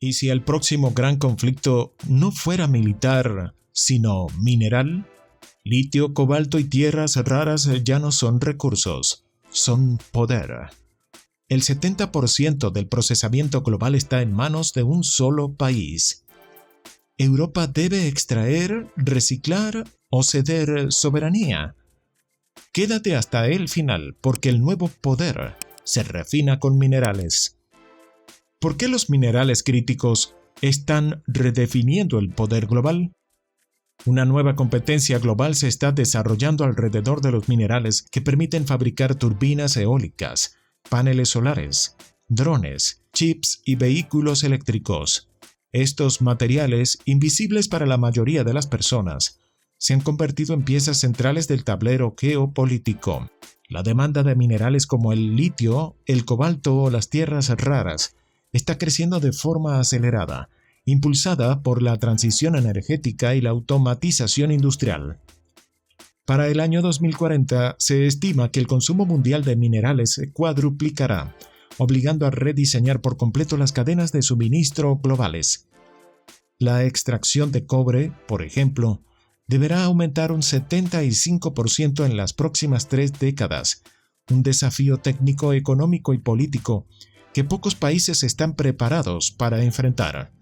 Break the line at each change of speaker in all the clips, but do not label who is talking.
¿Y si el próximo gran conflicto no fuera militar, sino mineral? Litio, cobalto y tierras raras ya no son recursos, son poder. El 70% del procesamiento global está en manos de un solo país. Europa debe extraer, reciclar o ceder soberanía. Quédate hasta el final, porque el nuevo poder se refina con minerales. ¿Por qué los minerales críticos están redefiniendo el poder global? Una nueva competencia global se está desarrollando alrededor de los minerales que permiten fabricar turbinas eólicas, paneles solares, drones, chips y vehículos eléctricos. Estos materiales, invisibles para la mayoría de las personas, se han convertido en piezas centrales del tablero geopolítico. La demanda de minerales como el litio, el cobalto o las tierras raras está creciendo de forma acelerada, impulsada por la transición energética y la automatización industrial. Para el año 2040 se estima que el consumo mundial de minerales cuadruplicará, obligando a rediseñar por completo las cadenas de suministro globales. La extracción de cobre, por ejemplo, deberá aumentar un 75% en las próximas 3 décadas, un desafío técnico, económico y político que pocos países están preparados para enfrentar.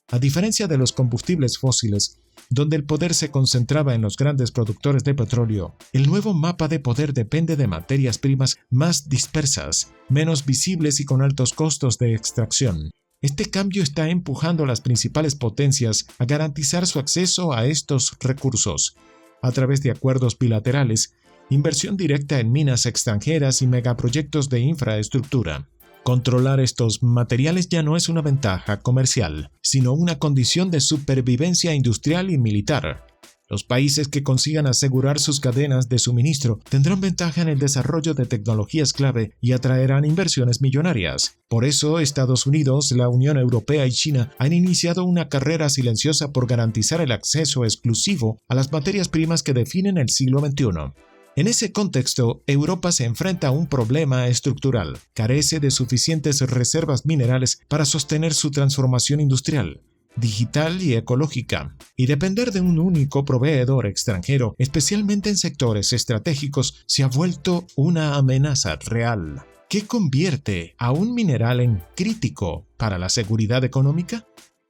A diferencia de los combustibles fósiles, donde el poder se concentraba en los grandes productores de petróleo, el nuevo mapa de poder depende de materias primas más dispersas, menos visibles y con altos costos de extracción. Este cambio está empujando a las principales potencias a garantizar su acceso a estos recursos, a través de acuerdos bilaterales, inversión directa en minas extranjeras y megaproyectos de infraestructura. Controlar estos materiales ya no es una ventaja comercial, sino una condición de supervivencia industrial y militar. Los países que consigan asegurar sus cadenas de suministro tendrán ventaja en el desarrollo de tecnologías clave y atraerán inversiones millonarias. Por eso, Estados Unidos, la Unión Europea y China han iniciado una carrera silenciosa por garantizar el acceso exclusivo a las materias primas que definen el siglo XXI. En ese contexto, Europa se enfrenta a un problema estructural. Carece de suficientes reservas minerales para sostener su transformación industrial, digital y ecológica, y depender de un único proveedor extranjero, especialmente en sectores estratégicos, se ha vuelto una amenaza real. ¿Qué convierte a un mineral en crítico para la seguridad económica?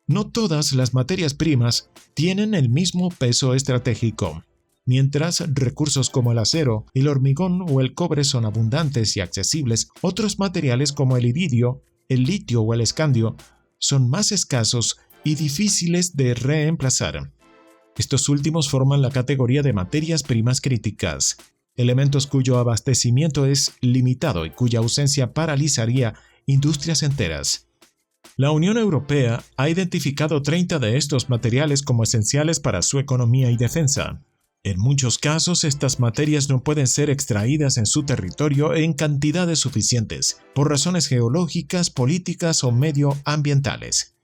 No todas las materias primas tienen el mismo peso estratégico. Mientras recursos como el acero, el hormigón o el cobre son abundantes y accesibles, otros materiales como el iridio, el litio o el escandio son más escasos y difíciles de reemplazar. Estos últimos forman la categoría de materias primas críticas, elementos cuyo abastecimiento es limitado y cuya ausencia paralizaría industrias enteras. La Unión Europea ha identificado 30 de estos materiales como esenciales para su economía y defensa. En muchos casos, estas materias no pueden ser extraídas en su territorio en cantidades suficientes, por razones geológicas, políticas o medioambientales.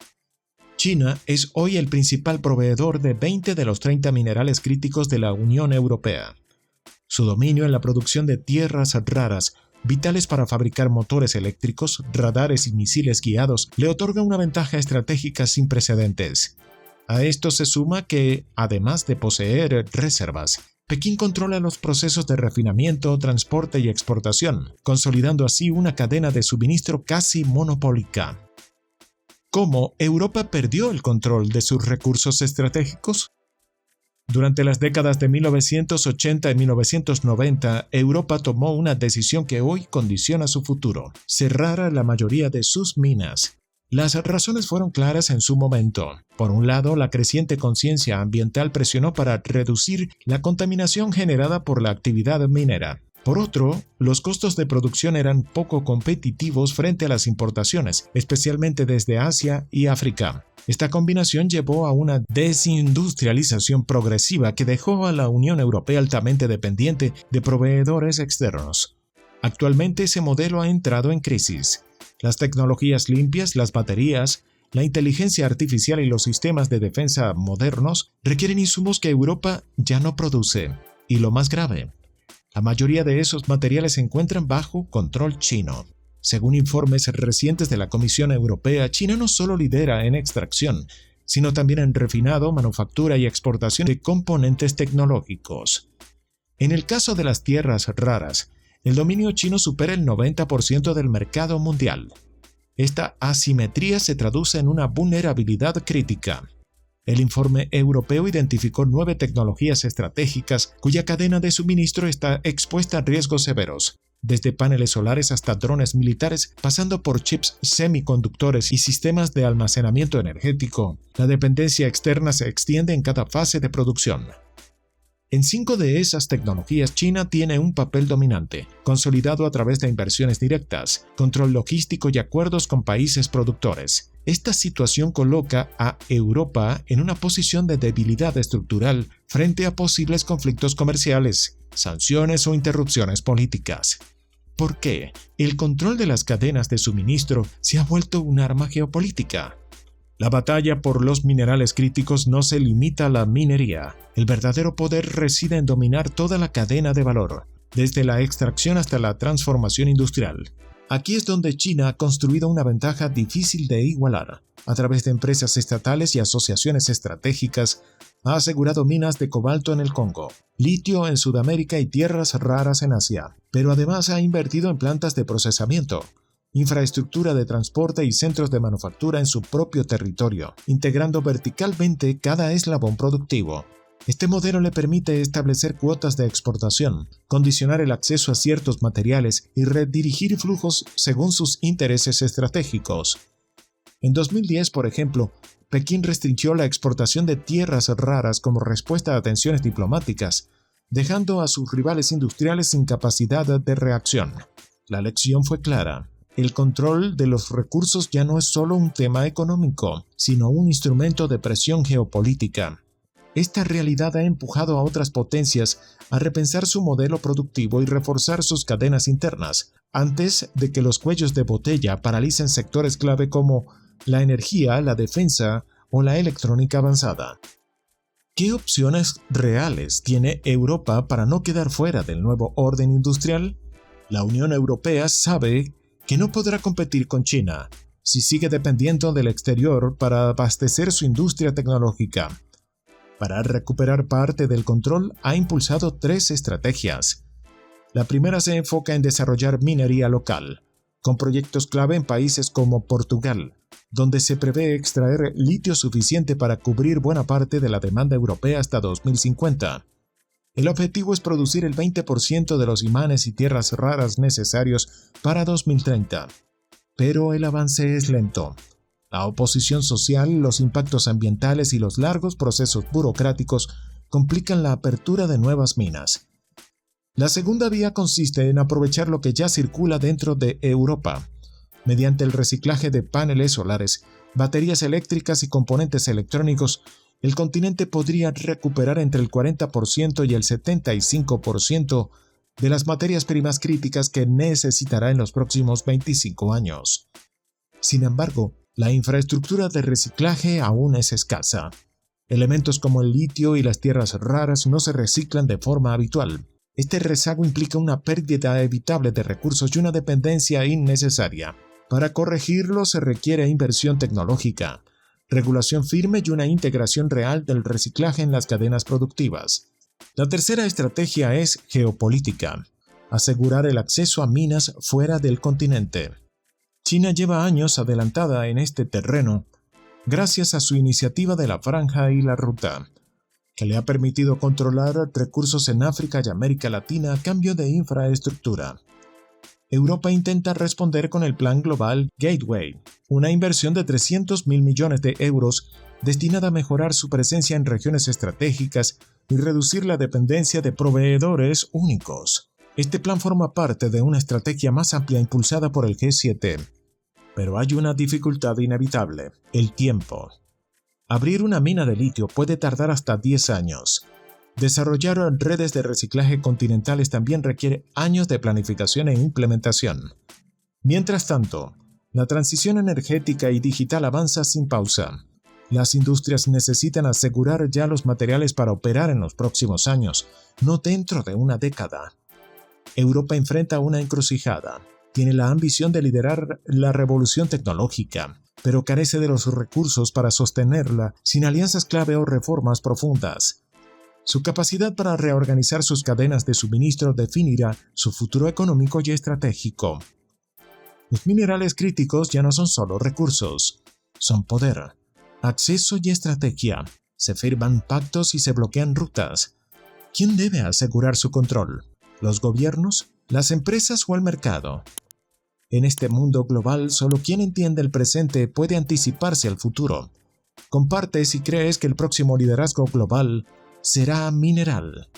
China es hoy el principal proveedor de 20 de los 30 minerales críticos de la Unión Europea. Su dominio en la producción de tierras raras, vitales para fabricar motores eléctricos, radares y misiles guiados, le otorga una ventaja estratégica sin precedentes. A esto se suma que, además de poseer reservas, Pekín controla los procesos de refinamiento, transporte y exportación, consolidando así una cadena de suministro casi monopólica. ¿Cómo Europa perdió el control de sus recursos estratégicos? Durante las décadas de 1980 y 1990, Europa tomó una decisión que hoy condiciona su futuro: cerrar la mayoría de sus minas. Las razones fueron claras en su momento. Por un lado, la creciente conciencia ambiental presionó para reducir la contaminación generada por la actividad minera. Por otro, los costos de producción eran poco competitivos frente a las importaciones, especialmente desde Asia y África. Esta combinación llevó a una desindustrialización progresiva que dejó a la Unión Europea altamente dependiente de proveedores externos. Actualmente ese modelo ha entrado en crisis. Las tecnologías limpias, las baterías, la inteligencia artificial y los sistemas de defensa modernos requieren insumos que Europa ya no produce. Y lo más grave, la mayoría de esos materiales se encuentran bajo control chino. Según informes recientes de la Comisión Europea, China no solo lidera en extracción, sino también en refinado, manufactura y exportación de componentes tecnológicos. En el caso de las tierras raras, el dominio chino supera el 90% del mercado mundial. Esta asimetría se traduce en una vulnerabilidad crítica. El informe europeo identificó 9 tecnologías estratégicas cuya cadena de suministro está expuesta a riesgos severos, desde paneles solares hasta drones militares, pasando por chips semiconductores y sistemas de almacenamiento energético. La dependencia externa se extiende en cada fase de producción. En 5 de esas tecnologías, China tiene un papel dominante, consolidado a través de inversiones directas, control logístico y acuerdos con países productores. Esta situación coloca a Europa en una posición de debilidad estructural frente a posibles conflictos comerciales, sanciones o interrupciones políticas. ¿Por qué? El control de las cadenas de suministro se ha vuelto un arma geopolítica. La batalla por los minerales críticos no se limita a la minería. El verdadero poder reside en dominar toda la cadena de valor, desde la extracción hasta la transformación industrial. Aquí es donde China ha construido una ventaja difícil de igualar. A través de empresas estatales y asociaciones estratégicas, ha asegurado minas de cobalto en el Congo, litio en Sudamérica y tierras raras en Asia, pero además ha invertido en plantas de procesamiento, infraestructura de transporte y centros de manufactura en su propio territorio, integrando verticalmente cada eslabón productivo. Este modelo le permite establecer cuotas de exportación, condicionar el acceso a ciertos materiales y redirigir flujos según sus intereses estratégicos. En 2010, por ejemplo, Pekín restringió la exportación de tierras raras como respuesta a tensiones diplomáticas, dejando a sus rivales industriales sin capacidad de reacción. La lección fue clara. El control de los recursos ya no es solo un tema económico, sino un instrumento de presión geopolítica. Esta realidad ha empujado a otras potencias a repensar su modelo productivo y reforzar sus cadenas internas, antes de que los cuellos de botella paralicen sectores clave como la energía, la defensa o la electrónica avanzada. ¿Qué opciones reales tiene Europa para no quedar fuera del nuevo orden industrial? La Unión Europea sabe que no podrá competir con China si sigue dependiendo del exterior para abastecer su industria tecnológica. Para recuperar parte del control, ha impulsado 3 estrategias. La primera se enfoca en desarrollar minería local, con proyectos clave en países como Portugal, donde se prevé extraer litio suficiente para cubrir buena parte de la demanda europea hasta 2050. El objetivo es producir el 20% de los imanes y tierras raras necesarios para 2030. Pero el avance es lento. La oposición social, los impactos ambientales y los largos procesos burocráticos complican la apertura de nuevas minas. La segunda vía consiste en aprovechar lo que ya circula dentro de Europa, mediante el reciclaje de paneles solares, baterías eléctricas y componentes electrónicos. El continente podría recuperar entre el 40% y el 75% de las materias primas críticas que necesitará en los próximos 25 años. Sin embargo, la infraestructura de reciclaje aún es escasa. Elementos como el litio y las tierras raras no se reciclan de forma habitual. Este rezago implica una pérdida evitable de recursos y una dependencia innecesaria. Para corregirlo se requiere inversión tecnológica, regulación firme y una integración real del reciclaje en las cadenas productivas. La tercera estrategia es geopolítica: asegurar el acceso a minas fuera del continente. China lleva años adelantada en este terreno, gracias a su iniciativa de la Franja y la Ruta, que le ha permitido controlar recursos en África y América Latina a cambio de infraestructura. Europa intenta responder con el Plan Global Gateway, una inversión de 300.000 millones de euros destinada a mejorar su presencia en regiones estratégicas y reducir la dependencia de proveedores únicos. Este plan forma parte de una estrategia más amplia impulsada por el G7. Pero hay una dificultad inevitable: el tiempo. Abrir una mina de litio puede tardar hasta 10 años. Desarrollar redes de reciclaje continentales también requiere años de planificación e implementación. Mientras tanto, la transición energética y digital avanza sin pausa. Las industrias necesitan asegurar ya los materiales para operar en los próximos años, no dentro de una década. Europa enfrenta una encrucijada. Tiene la ambición de liderar la revolución tecnológica, pero carece de los recursos para sostenerla sin alianzas clave o reformas profundas. Su capacidad para reorganizar sus cadenas de suministro definirá su futuro económico y estratégico. Los minerales críticos ya no son solo recursos, son poder, acceso y estrategia. Se firman pactos y se bloquean rutas. ¿Quién debe asegurar su control? ¿Los gobiernos, las empresas o el mercado? En este mundo global, solo quien entiende el presente puede anticiparse al futuro. Comparte si crees que el próximo liderazgo global será mineral.